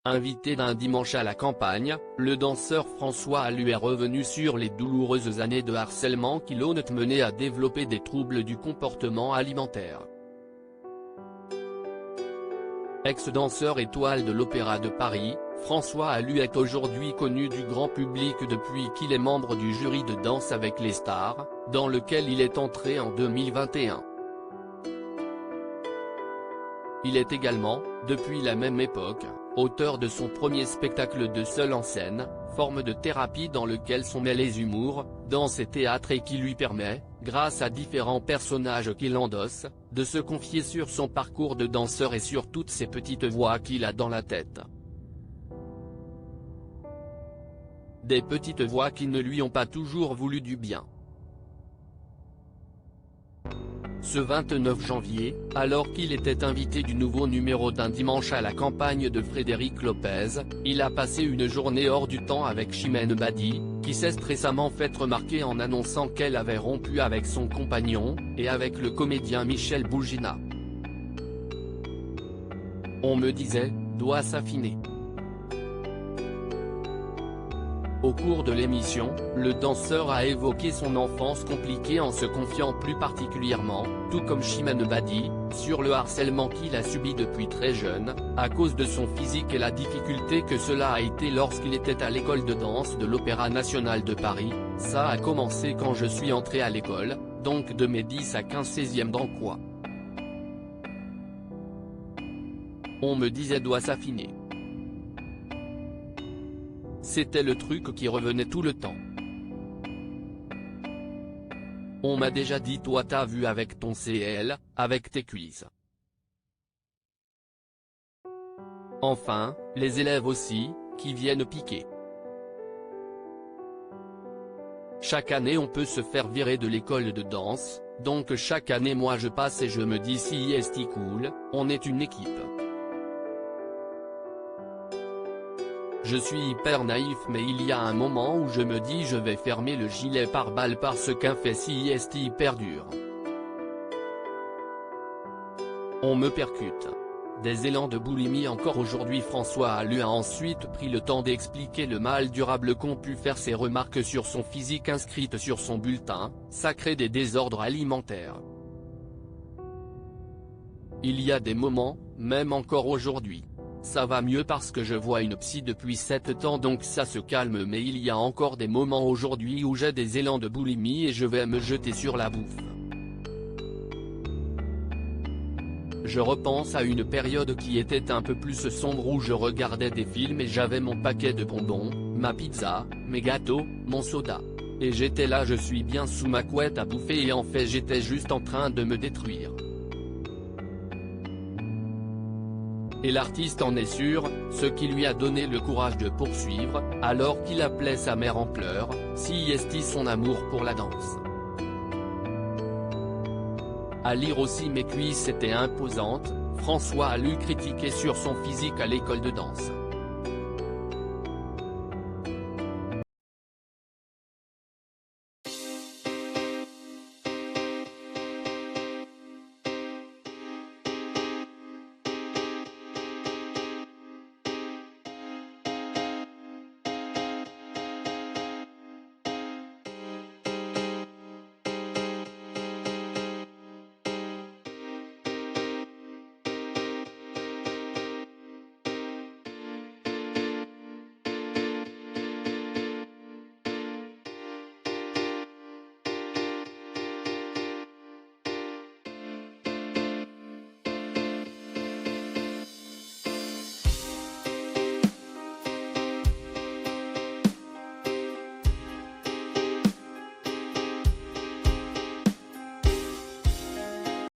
Invité d'un dimanche à la campagne, le danseur François Allu est revenu sur les douloureuses années de harcèlement qui l'ont mené à développer des troubles du comportement alimentaire. Ex-danseur étoile de l'Opéra de Paris, François Allu est aujourd'hui connu du grand public depuis qu'il est membre du jury de Danse avec les stars, dans lequel il est entré en 2021. Il est également, depuis la même époque, auteur de son premier spectacle de seul en scène, forme de thérapie dans lequel sont mêlés humour, danse et théâtre et qui lui permet, grâce à différents personnages qu'il endosse, de se confier sur son parcours de danseur et sur toutes ces petites voix qu'il a dans la tête. Des petites voix qui ne lui ont pas toujours voulu du bien. Ce 29 janvier, alors qu'il était invité du nouveau numéro d'Un dimanche à la campagne de Frédéric Lopez, il a passé une journée hors du temps avec Chimène Badi, qui s'est récemment fait remarquer en annonçant qu'elle avait rompu avec son compagnon, et avec le comédien Michel Bougina. On me disait, doit s'affiner. Au cours de l'émission, le danseur a évoqué son enfance compliquée en se confiant plus particulièrement, tout comme Chimène Badi, sur le harcèlement qu'il a subi depuis très jeune, à cause de son physique et la difficulté que cela a été lorsqu'il était à l'école de danse de l'Opéra national de Paris. Ça a commencé quand je suis entré à l'école, donc de mes 10 à 15-16e dans quoi. On me disait doit s'affiner. C'était le truc qui revenait tout le temps. On m'a déjà dit toi t'as vu avec ton CL, avec tes cuisses. Enfin, les élèves aussi, qui viennent piquer. Chaque année on peut se faire virer de l'école de danse, donc chaque année moi je passe et je me dis si est cool, on est une équipe. Je suis hyper naïf mais il y a un moment où je me dis je vais fermer le gilet pare-balles parce qu'un fait si est hyper dur. On me percute. Des élans de boulimie encore aujourd'hui. François Allu a ensuite pris le temps d'expliquer le mal durable qu'ont pu faire ses remarques sur son physique inscrites sur son bulletin, ça crée des désordres alimentaires. Il y a des moments, même encore aujourd'hui. Ça va mieux parce que je vois une psy depuis 7 ans donc ça se calme mais il y a encore des moments aujourd'hui où j'ai des élans de boulimie et je vais me jeter sur la bouffe. Je repense à une période qui était un peu plus sombre où je regardais des films et j'avais mon paquet de bonbons, ma pizza, mes gâteaux, mon soda. Et j'étais là je suis bien sous ma couette à bouffer et en fait j'étais juste en train de me détruire. Et l'artiste en est sûr, ce qui lui a donné le courage de poursuivre, alors qu'il appelait sa mère en pleurs, si est son amour pour la danse. À lire aussi mes cuisses étaient imposantes, François Allu critiqué sur son physique à l'école de danse.